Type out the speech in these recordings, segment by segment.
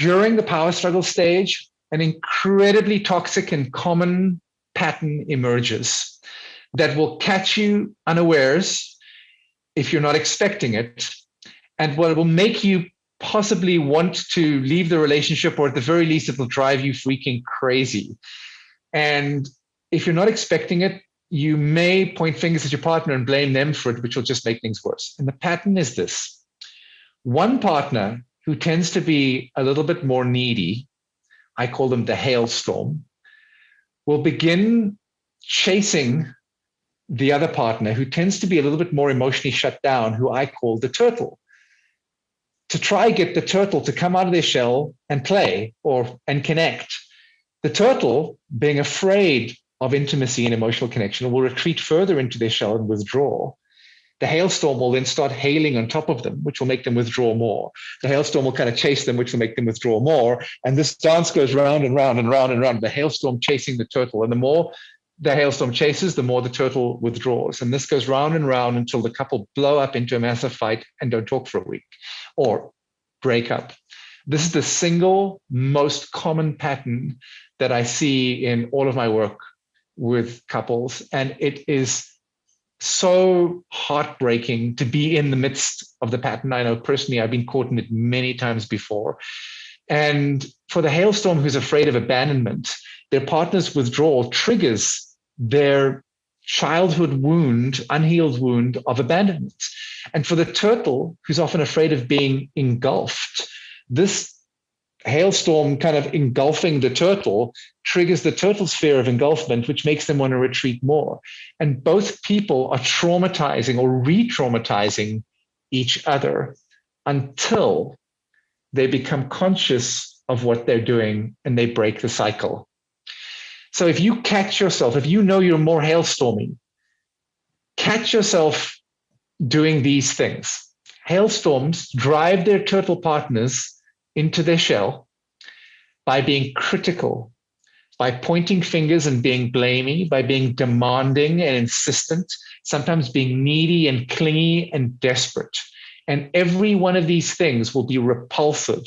during the power struggle stage, an incredibly toxic and common pattern emerges that will catch you unawares if you're not expecting it, and what will make you possibly want to leave the relationship, or at the very least, it will drive you freaking crazy. And if you're not expecting it, you may point fingers at your partner and blame them for it, which will just make things worse. And the pattern is this. One partner who tends to be a little bit more needy, I call them the hailstorm, will begin chasing the other partner who tends to be a little bit more emotionally shut down, who I call the turtle, to try get the turtle to come out of their shell and play and connect. The turtle, being afraid of intimacy and emotional connection, will retreat further into their shell and withdraw. The hailstorm will then start hailing on top of them, which will make them withdraw more. The hailstorm will kind of chase them, which will make them withdraw more. And this dance goes round and round and round and round, the hailstorm chasing the turtle. And the more the hailstorm chases, the more the turtle withdraws. And this goes round and round until the couple blow up into a massive fight and don't talk for a week or break up. This is the single most common pattern that I see in all of my work with couples. And it is so heartbreaking to be in the midst of the pattern. I know personally, I've been caught in it many times before. And for the hailstorm who's afraid of abandonment, their partner's withdrawal triggers their childhood wound, unhealed wound of abandonment. And for the turtle, who's often afraid of being engulfed, this hailstorm kind of engulfing the turtle triggers the turtle's fear of engulfment, which makes them want to retreat more. And both people are traumatizing or re-traumatizing each other until they become conscious of what they're doing and they break the cycle. So if you catch yourself, if you know you're more hailstormy, catch yourself doing these things. Hailstorms drive their turtle partners into their shell by being critical, by pointing fingers and being blamey, by being demanding and insistent, sometimes being needy and clingy and desperate. And every one of these things will be repulsive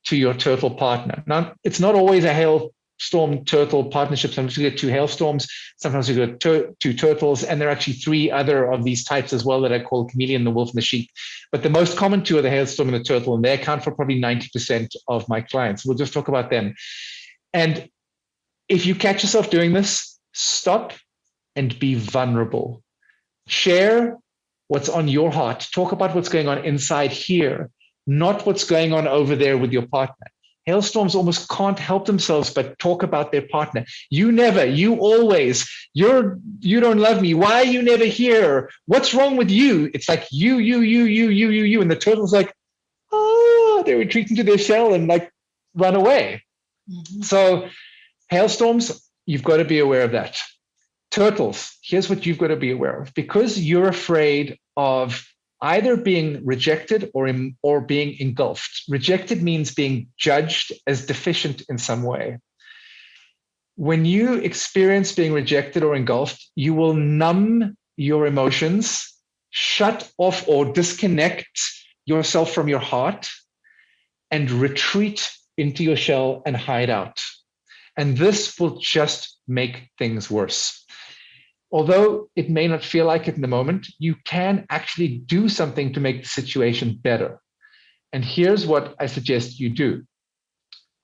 to your turtle partner. Now, it's not always a hailstorm turtle partnership. Sometimes you get two hailstorms, sometimes you get two turtles, and there are actually three other of these types as well that I call chameleon, the wolf, and the sheep. But the most common two are the hailstorm and the turtle, and they account for probably 90% of my clients. We'll just talk about them. And if you catch yourself doing this, stop and be vulnerable. Share what's on your heart. Talk about what's going on inside here, not what's going on over there with your partner. Hailstorms almost can't help themselves but talk about their partner. You never, you always, you don't love me. Why are you never here? What's wrong with you? It's like you. And the turtle's like, oh, they retreat into their shell and like run away. Mm-hmm. So hailstorms, you've got to be aware of that. Turtles, here's what you've got to be aware of. Because you're afraid of either being rejected or being engulfed. Rejected means being judged as deficient in some way. When you experience being rejected or engulfed, you will numb your emotions, shut off or disconnect yourself from your heart, and retreat into your shell and hide out. And this will just make things worse. Although it may not feel like it in the moment, you can actually do something to make the situation better. And here's what I suggest you do.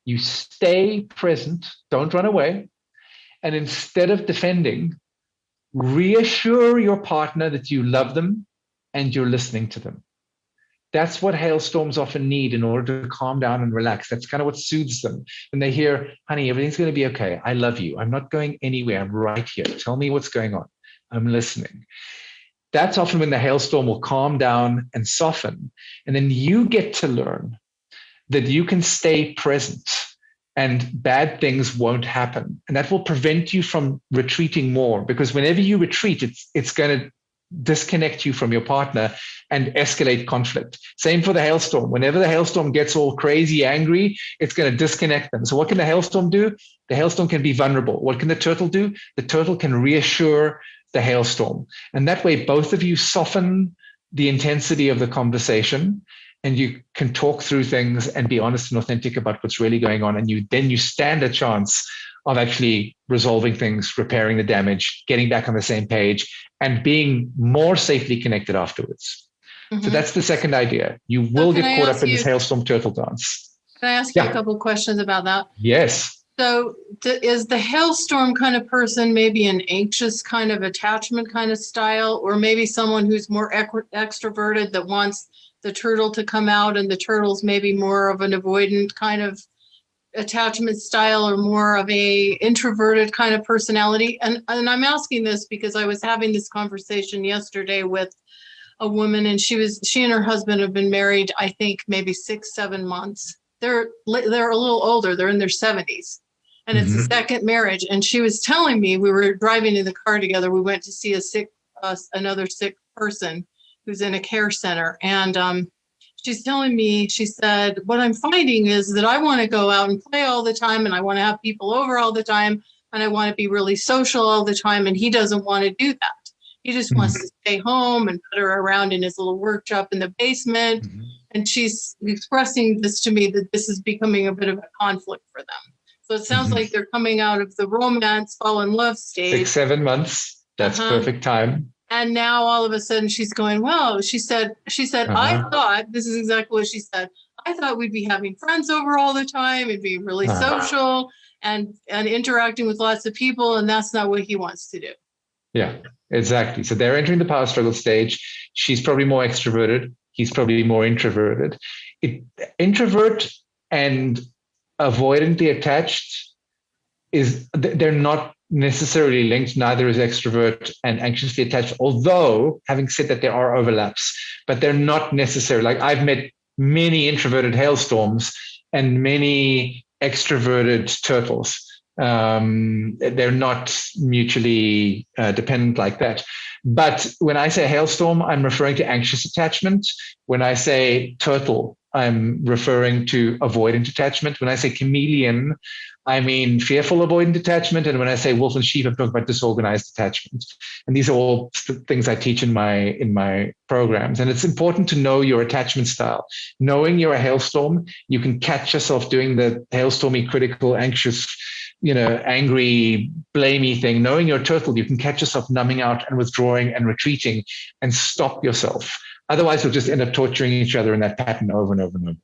You stay present, don't run away, and instead of defending, reassure your partner that you love them and you're listening to them. That's what hailstorms often need in order to calm down and relax. That's kind of what soothes them. When they hear, honey, everything's going to be okay. I love you. I'm not going anywhere. I'm right here. Tell me what's going on. I'm listening. That's often when the hailstorm will calm down and soften. And then you get to learn that you can stay present and bad things won't happen. And that will prevent you from retreating more, because whenever you retreat, it's going to disconnect you from your partner and escalate conflict. Same for the hailstorm. Whenever the hailstorm gets all crazy angry, it's going to disconnect them. So what can the hailstorm do? The hailstorm can be vulnerable. What can the turtle do? The turtle can reassure the hailstorm. And that way, both of you soften the intensity of the conversation and you can talk through things and be honest and authentic about what's really going on. And you stand a chance of actually resolving things, repairing the damage, getting back on the same page, and being more safely connected afterwards. So that's the second idea. You will get caught up in this hailstorm turtle dance. Can I ask you a couple questions about that? Yes. So is the hailstorm kind of person maybe an anxious kind of attachment kind of style, or maybe someone who's more extroverted that wants the turtle to come out, and the turtle's maybe more of an avoidant kind of attachment style, or more of a introverted kind of personality? And I'm asking this because I was having this conversation yesterday with a woman, and she and her husband have been married, I think maybe 6-7 months. They're a little older. They're in their 70s, and it's a second marriage. And she was telling me, we were driving in the car together. We went to see another sick person who's in a care center. And she's telling me, she said, what I'm finding is that I want to go out and play all the time, and I want to have people over all the time, and I want to be really social all the time. And he doesn't want to do that. He just wants to stay home and put her around in his little workshop in the basement. And she's expressing this to me, that this is becoming a bit of a conflict for them. So it sounds like they're coming out of the romance, fall in love stage. 6-7 months. That's perfect time. And now all of a sudden she's going, well, she said, I thought, this is exactly what she said, I thought we'd be having friends over all the time and being really social and interacting with lots of people. And that's not what he wants to do. Yeah, exactly. So they're entering the power struggle stage. She's probably more extroverted. He's probably more introverted. Introvert and avoidantly attached they're not necessarily linked. Neither is extrovert and anxiously attached. Although, having said that, there are overlaps, but they're not necessarily. Like, I've met many introverted hailstorms and many extroverted turtles. They're not mutually dependent like that. But when I say hailstorm, I'm referring to anxious attachment. When I say turtle, I'm referring to avoidant attachment. When I say chameleon, I mean fearful avoidant attachment. And when I say wolf and sheep, I'm talking about disorganized attachment. And these are all things I teach in my programs. And it's important to know your attachment style. Knowing you're a hailstorm, you can catch yourself doing the hailstormy, critical, anxious, angry, blamey thing. Knowing you're a turtle, you can catch yourself numbing out and withdrawing and retreating and stop yourself. Otherwise, you'll just end up torturing each other in that pattern over and over and over.